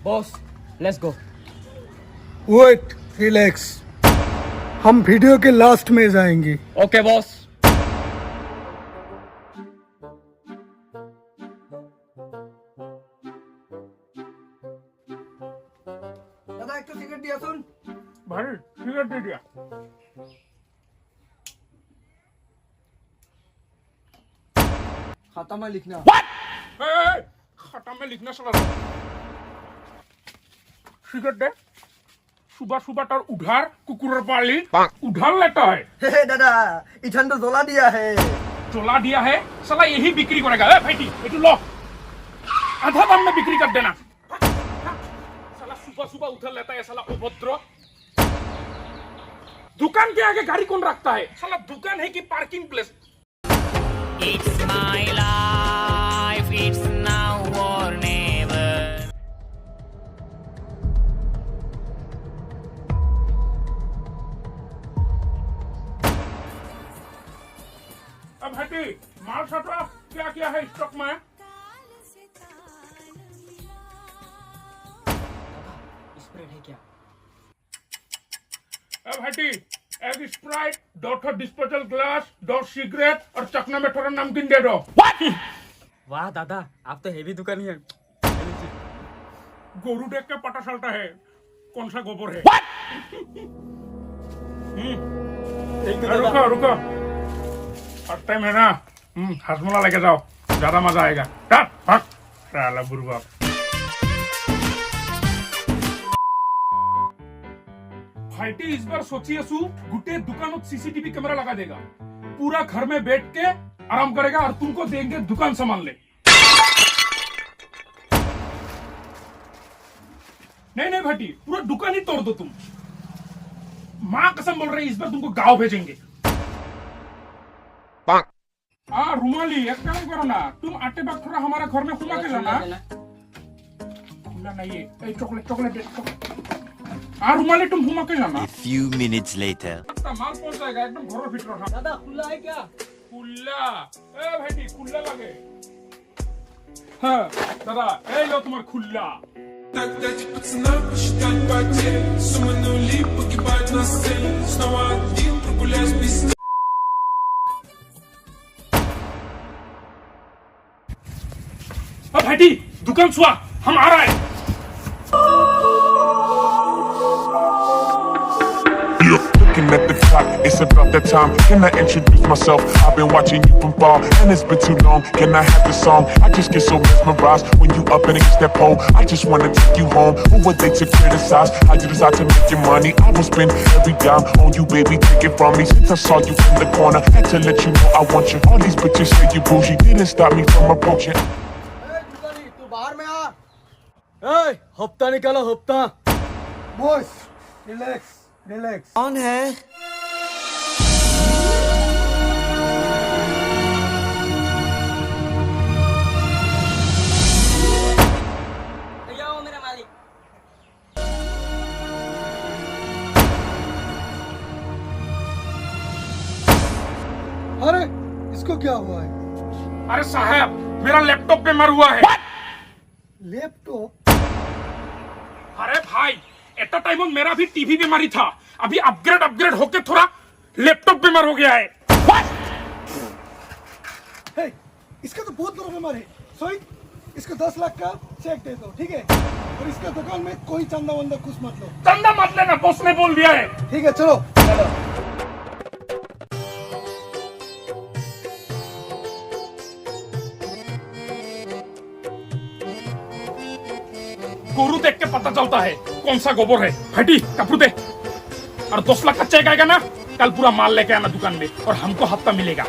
Boss let's go. Wait, relax, हम video के last में जाएंगे। Okay boss. दादा एक तो सिगरेट दिया सुन। भाई सिगरेट दे दिया। खाता में लिखना। खाता में लिखना चला सिगरेट दे। सुबह सुबह तार उधार कुकुर पाली उधार लेता है। हे दादा इधर तो जोला दिया है। चोला दिया है साला यही बिक्री करेगा। भाईटी ये लो आधा दाम में बिक्री कर देना। साला सुबह सुबह उधर लेता है साला अभद्र। दुकान के आगे गाड़ी कौन रखता है? साला दुकान है कि parking place? It's my life, it's now or never. अब हटी माल सटरा क्या क्या है स्टॉक में? स्प्रेड है क्या? अब हटी एक स्प्राइट, दो डिस्पोजल ग्लास, 2 सिगरेट और चकना में थोड़ा नमकीन दे दो। वाह दादा आप तो हेवी दुकानी है। गोरू देख के पता चलता है कौन सा गोबर है। रुको रुको फर्स्ट टाइम है ना। हजमोला लेके जाओ ज्यादा मजा आएगा। साला बुर्बक। भाईटी इस बार सोचिए सु गुटे दुकान सीसीटीवी कैमरा लगा देगा। पूरा घर में बैठ के आराम करेगा और तुमको देंगे दुकान संभाल ले। नहीं नहीं भाटी पूरा दुकान ही तोड़ दो तुम। माँ कसम बोल रही इस बार तुमको गांव भेजेंगे। हाँ रुमाली एक काम करो ना तुम आटे वक्त थोड़ा हमारा घर में खुला के जाना। खुला नहीं है चॉकलेट चॉकलेट। हाँ रुमाली तुम घुमा के जाना। A few minutes later. माल पहुंच जाएगा एकदम घर में फिट रखा। दादा खुला है क्या? खुला ए भाईटी खुला लगे। हाँ दादा ए लो तुम्हारा खुला। Тогда пацана посчитать потери. Суманули, погибать на сцене. Снова один прогуляюсь без сна. अब भाईटी दुकान छुआ हम आ रहा है। Looking at the clock, it's about that time. Can I introduce myself? I've been watching you from far, and it's been too long. Can I have the song? I just get so mesmerized when you up and against that pole. I just wanna take you home. Who were they to criticize? How you decide to make your money? I will spend every dime on you, baby. Take it from me. Since I saw you in the corner, had to let you know I want you. All these bitches say you bougie, didn't stop me from approaching. तू बाहर में आ। ए, हफ्ता निकालो हफ्ता। Boss relax relax. कौन है? भैया वो मेरा मालिक। अरे इसको क्या हुआ है? अरे साहब मेरा लैपटॉप बीमार हुआ है। लैपटॉप? अरे भाई एट टाइम मेरा भी टीवी बीमारी था। अभी अपग्रेड होके थोड़ा लैपटॉप बीमार हो गया है। हे, इसका तो बहुत बड़ा बीमार है। सोई इसको 10 लाख का चेक दे दो, ठीक है? और इसका दुकान में कोई चंदा वंदा कुछ मत लो। चंदा मत लेना बॉस ने बोल दिया है। ठीक है चलो चलो। गोरू देख के पता चलता है कौन सा गोबर है। हटी कपड़ू दे और 10 लाख का चेक आएगा ना कल पूरा माल लेके आना दुकान में और हमको हफ्ता मिलेगा।